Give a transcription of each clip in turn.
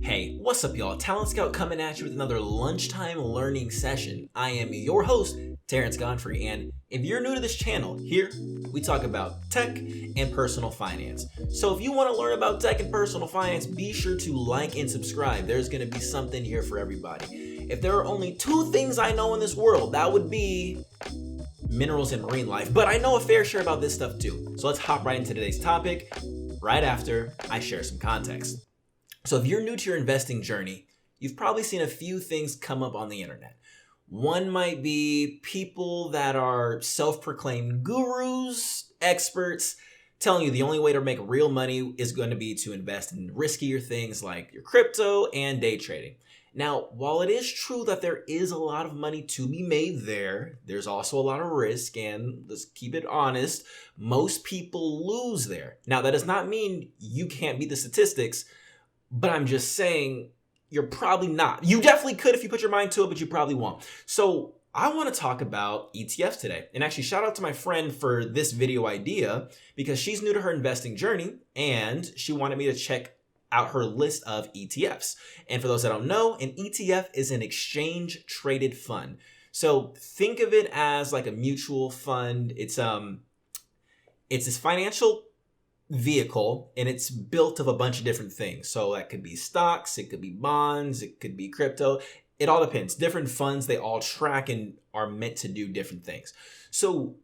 Hey, what's up y'all? Talentscowt coming at you with another lunchtime learning session. I am your host, Talentscowt, and if you're new to this channel, here we talk about tech and personal finance. So if you want to learn about tech and personal finance, be sure to like and subscribe. There's going to be something here for everybody. If there are only two things I know in this world, that would be minerals and marine life, but I know a fair share about this stuff too. So let's hop right into today's topic right after I share some context. So if you're new to your investing journey, you've probably seen a few things come up on the internet. One might be people that are self-proclaimed gurus, experts, telling you the only way to make real money is going to be to invest in riskier things like your crypto and day trading. Now, while it is true that there is a lot of money to be made there, there's also a lot of risk, and let's keep it honest, most people lose there. Now, that does not mean you can't beat the statistics, but I'm just saying you're probably not. You definitely could if you put your mind to it, but you probably won't. So I want to talk about ETFs today. And actually shout out to my friend for this video idea because she's new to her investing journey and she wanted me to check out her list of ETFs. And for those that don't know, an ETF is an exchange traded fund. So think of it as like a mutual fund. It's this financial vehicle and it's built of a bunch of different things. So that could be stocks, it could be bonds, it could be crypto. It all depends. Different funds, they all track and are meant to do different things. So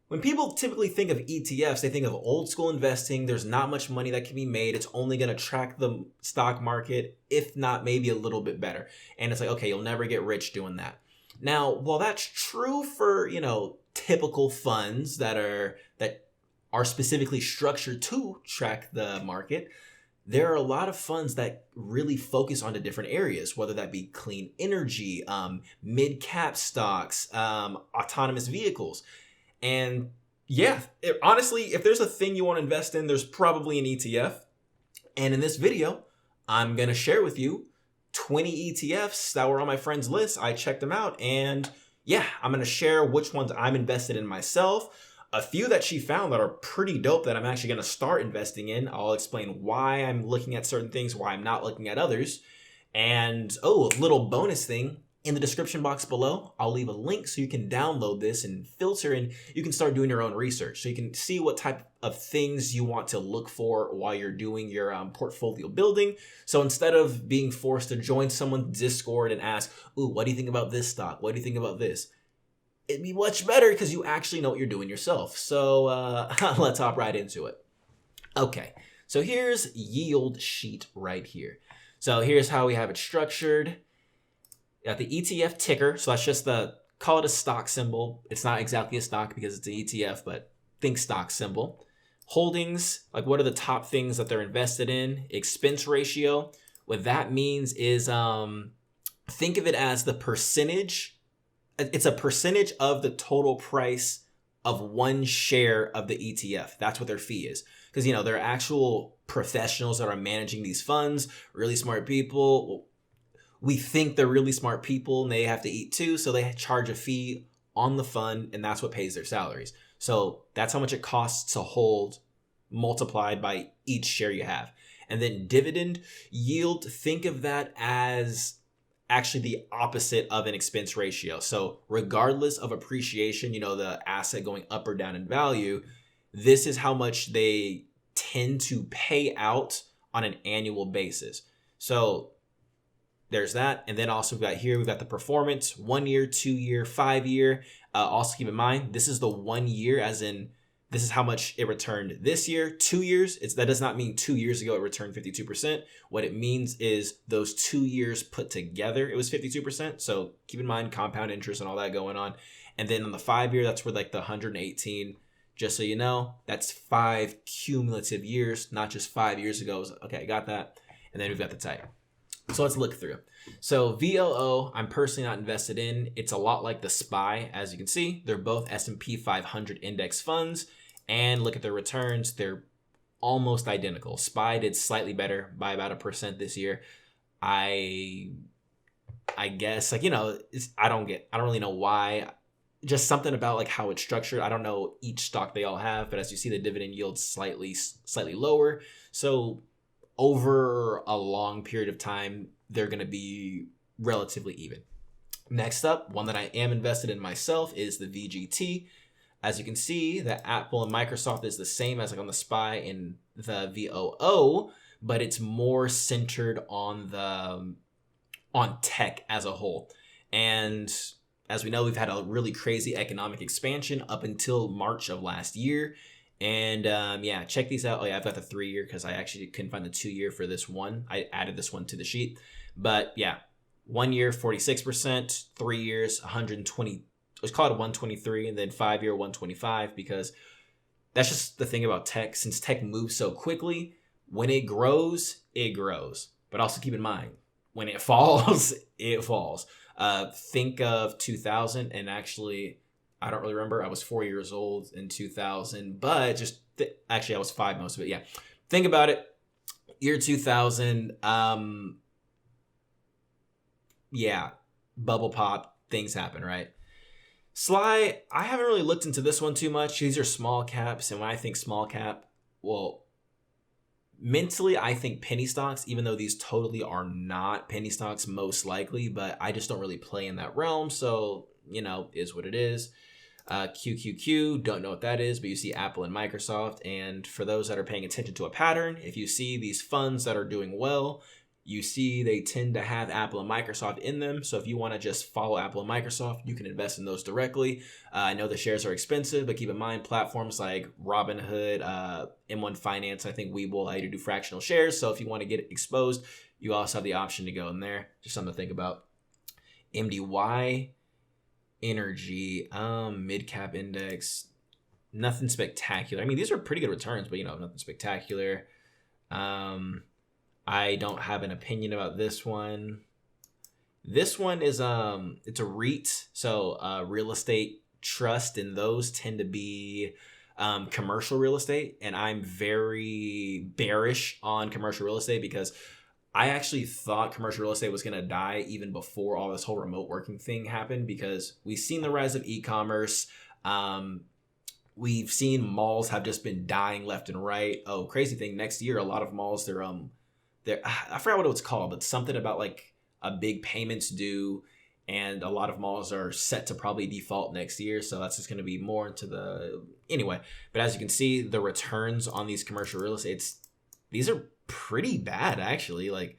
when people typically think of ETFs, they think of old school investing. There's not much money that can be made. It's only going to track the stock market, if not maybe a little bit better. And it's like, okay, you'll never get rich doing that. Now, while that's true for, typical funds that are specifically structured to track the market, there are a lot of funds that really focus on the different areas, whether that be clean energy, mid-cap stocks, autonomous vehicles. And yeah, honestly, if there's a thing you want to invest in, there's probably an ETF. And in this video, I'm going to share with you 20 ETFs that were on my friend's list. I checked them out. And yeah, I'm going to share which ones I'm invested in myself. A few that she found that are pretty dope that I'm actually going to start investing in. I'll explain why I'm looking at certain things, why I'm not looking at others. And a little bonus thing. In the description box below, I'll leave a link so you can download this and filter and you can start doing your own research. So you can see what type of things you want to look for while you're doing your portfolio building. So instead of being forced to join someone's Discord and ask, ooh, what do you think about this stock? What do you think about this? It'd be much better because you actually know what you're doing yourself. So let's hop right into it. Okay, so here's Yield Sheet right here. So here's how we have it structured. Got the ETF ticker, so that's just call it a stock symbol. It's not exactly a stock because it's an ETF, but think stock symbol. Holdings, like what are the top things that they're invested in? Expense ratio. What that means is think of it as the percentage. It's a percentage of the total price of one share of the ETF. That's what their fee is. Because, there are actual professionals that are managing these funds, really smart people. We think they're really smart people and they have to eat too. So they charge a fee on the fund and that's what pays their salaries. So that's how much it costs to hold multiplied by each share you have. And then dividend yield, think of that as actually the opposite of an expense ratio. So regardless of appreciation, the asset going up or down in value, this is how much they tend to pay out on an annual basis. So there's that. And then also we've got the performance, 1 year, 2 year, 5 year. Also keep in mind, this is the 1 year as in this is how much it returned this year. 2 years, that does not mean 2 years ago it returned 52%. What it means is those 2 years put together, it was 52%. So keep in mind compound interest and all that going on. And then on the 5 year, that's where like the 118, just so you know, that's 5 cumulative years, not just 5 years ago. Okay, got that. And then we've got the type. So let's look through. So VOO, I'm personally not invested in. It's a lot like the SPY, as you can see. They're both S&P 500 index funds. And look at their returns. They're almost identical. SPY did slightly better by about 1% this year. I guess, I don't really know why. Just something about how it's structured. I don't know each stock they all have, but as you see, the dividend yield's slightly lower. So over a long period of time, they're going to be relatively even. Next up, one that I am invested in myself is the VGT. As you can see, the Apple and Microsoft is the same as like on the SPY and the VOO, but it's more centered on tech as a whole. And as we know, we've had a really crazy economic expansion up until March of last year. And yeah, check these out. Oh yeah, I've got the 3-year because I actually couldn't find the 2-year for this one. I added this one to the sheet. But yeah, 1 year, 46%, 3 years, 120. Let's call it 123, and then 5-year, 125, because that's just the thing about tech. Since tech moves so quickly, when it grows, it grows. But also keep in mind, when it falls, it falls. Think of 2000, and actually, I don't really remember. I was 4 years old in 2000, but just actually I was 5 most of it. Yeah, think about it. Year 2000. Yeah, bubble pop. Things happen, right? SLY, I haven't really looked into this one too much. These are small caps, and when I think small cap, well, mentally I think penny stocks, even though these totally are not penny stocks most likely, but I just don't really play in that realm, so, you know, is what it is. QQQ, don't know what that is, but you see Apple and Microsoft, and for those that are paying attention to a pattern, if you see these funds that are doing well, you see they tend to have Apple and Microsoft in them. So if you want to just follow Apple and Microsoft, you can invest in those directly. I know the shares are expensive, but keep in mind platforms like Robinhood, M1 Finance, I think Webull allow you to do fractional shares. So if you want to get exposed, you also have the option to go in there. Just something to think about. MDY, Energy, mid-cap index, nothing spectacular. I mean, these are pretty good returns, but, you know, nothing spectacular. I don't have an opinion about this one. This one is it's a REIT, so real estate trust, and those tend to be commercial real estate, and I'm very bearish on commercial real estate because I actually thought commercial real estate was going to die even before all this whole remote working thing happened, because we've seen the rise of e-commerce. We've seen malls have just been dying left and right. Oh, crazy thing, next year a lot of malls, they're I forgot what it was called, but something about like a big payments due, and a lot of malls are set to probably default next year. So that's just going to be more into the anyway. But as you can see, the returns on these commercial real estates, these are pretty bad actually. Like,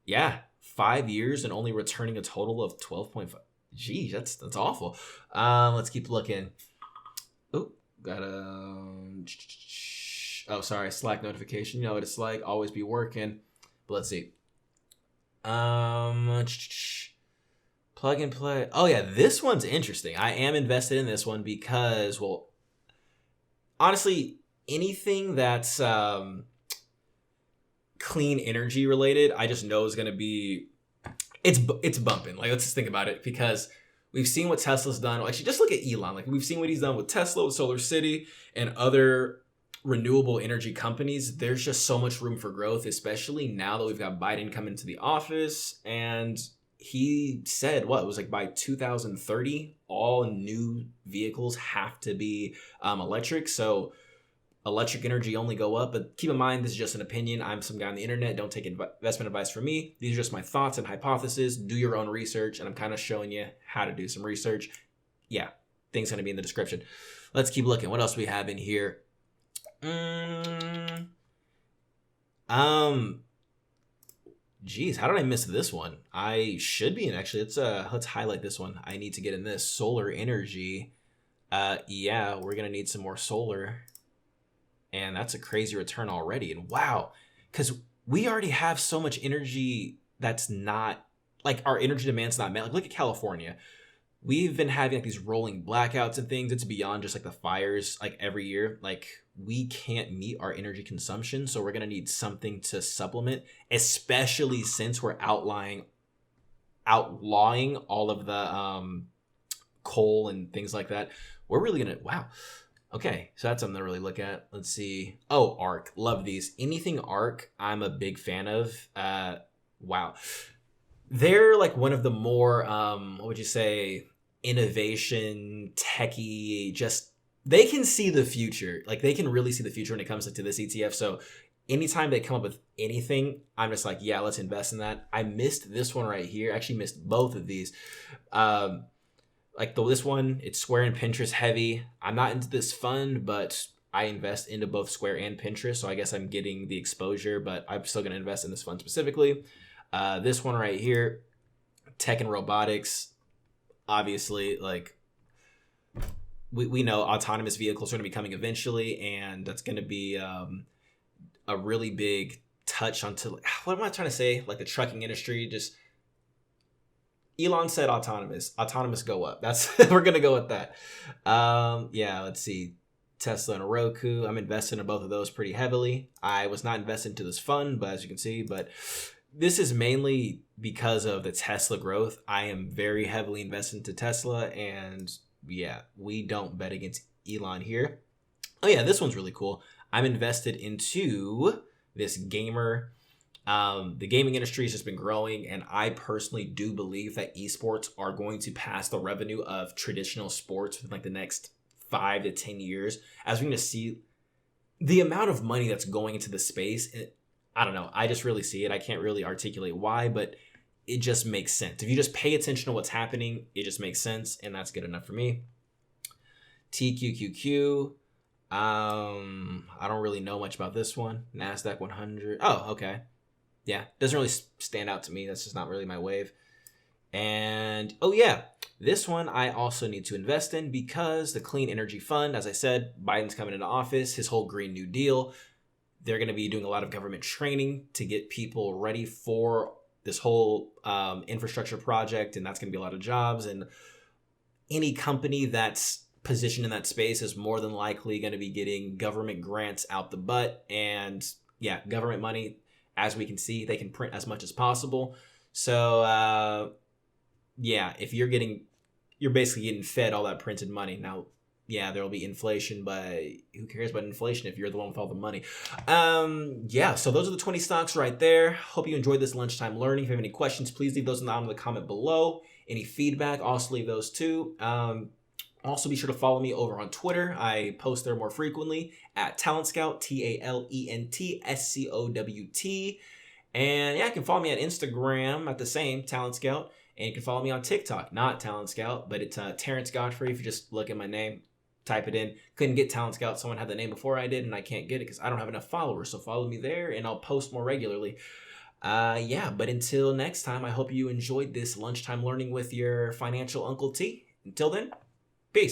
yeah, 5 years and only returning a total of 12.5. Geez, that's awful. Let's keep looking. Oh, got a. Oh, sorry, Slack notification. You know what it's like. Always be working. But let's see. Plug and play. Oh, yeah, this one's interesting. I am invested in this one because, well, honestly, anything that's clean energy related, I just know is going to be, it's bumping. Like, let's just think about it, because we've seen what Tesla's done. Well, actually, just look at Elon. Like, we've seen what he's done with Tesla, with Solar City, and other renewable energy companies. There's just so much room for growth, especially now that we've got Biden coming to the office. And he said, what, it was like by 2030, all new vehicles have to be electric. So electric energy only go up. But keep in mind, this is just an opinion. I'm some guy on the internet. Don't take investment advice from me. These are just my thoughts and hypotheses. Do your own research. And I'm kind of showing you how to do some research. Yeah, things going to be in the description. Let's keep looking. What else do we have in here? Geez, how did I miss this one? I should be in, actually, let's highlight this one. I need to get in this solar energy. Yeah, we're gonna need some more solar, and that's a crazy return already. And wow, because we already have so much energy that's not, like, our energy demand's not met. Like, look at California. We've been having like these rolling blackouts and things. It's beyond just like the fires, like every year. Like, we can't meet our energy consumption, so we're gonna need something to supplement, especially since we're outlawing all of the coal and things like that. We're really gonna, wow. Okay, so that's something to really look at. Let's see. Oh, ARC, love these. Anything ARC, I'm a big fan of. Wow, they're like one of the more what would you say, innovation, techie, just, they can see the future. Like, they can really see the future when it comes to this ETF. So anytime they come up with anything, I'm just like, yeah, let's invest in that. I missed this one right here. I actually missed both of these. This one, it's Square and Pinterest heavy. I'm not into this fund, but I invest into both Square and Pinterest, so I guess I'm getting the exposure, but I'm still going to invest in this fund specifically. This one right here, tech and robotics. Obviously, like, we know autonomous vehicles are going to be coming eventually, and that's going to be a really big touch onto, what am I trying to say? Like the trucking industry, just Elon said autonomous go up. That's we're gonna go with that. Yeah, let's see. Tesla and Roku. I'm invested in both of those pretty heavily. I was not invested into this fund, but as you can see, but this is mainly because of the Tesla growth. I am very heavily invested into Tesla, and yeah, we don't bet against Elon here. Oh yeah, this one's really cool. I'm invested into this gamer. The gaming industry has just been growing, and I personally do believe that esports are going to pass the revenue of traditional sports within like the next 5 to 10 years, as we're going to see the amount of money that's going into the space. I don't know. I just really see it. I can't really articulate why, but it just makes sense. If you just pay attention to what's happening, it just makes sense, and that's good enough for me. TQQQ. I don't really know much about this one. NASDAQ 100. Oh, okay. Yeah, doesn't really stand out to me. That's just not really my wave. And, oh yeah, this one I also need to invest in because the Clean Energy Fund, as I said, Biden's coming into office, his whole Green New Deal. They're going to be doing a lot of government training to get people ready for this whole infrastructure project, and that's going to be a lot of jobs. And any company that's positioned in that space is more than likely going to be getting government grants out the butt. And yeah, government money, as we can see, they can print as much as possible. So yeah, if you're basically getting fed all that printed money. Now, yeah, there'll be inflation, but who cares about inflation if you're the one with all the money? Yeah, so those are the 20 stocks right there. Hope you enjoyed this lunchtime learning. If you have any questions, please leave those down in the comment below. Any feedback, also leave those too. Also, be sure to follow me over on Twitter. I post there more frequently at Talentscowt, Talentscowt. And yeah, you can follow me on Instagram at the same, Talentscowt. And you can follow me on TikTok, not Talentscowt, but it's Terrence Godfrey. If you just look at my name, type it in. Couldn't get Talentscowt. Someone had the name before I did, and I can't get it because I don't have enough followers. So follow me there, and I'll post more regularly. Yeah, but until next time, I hope you enjoyed this lunchtime learning with your financial Uncle T. Until then,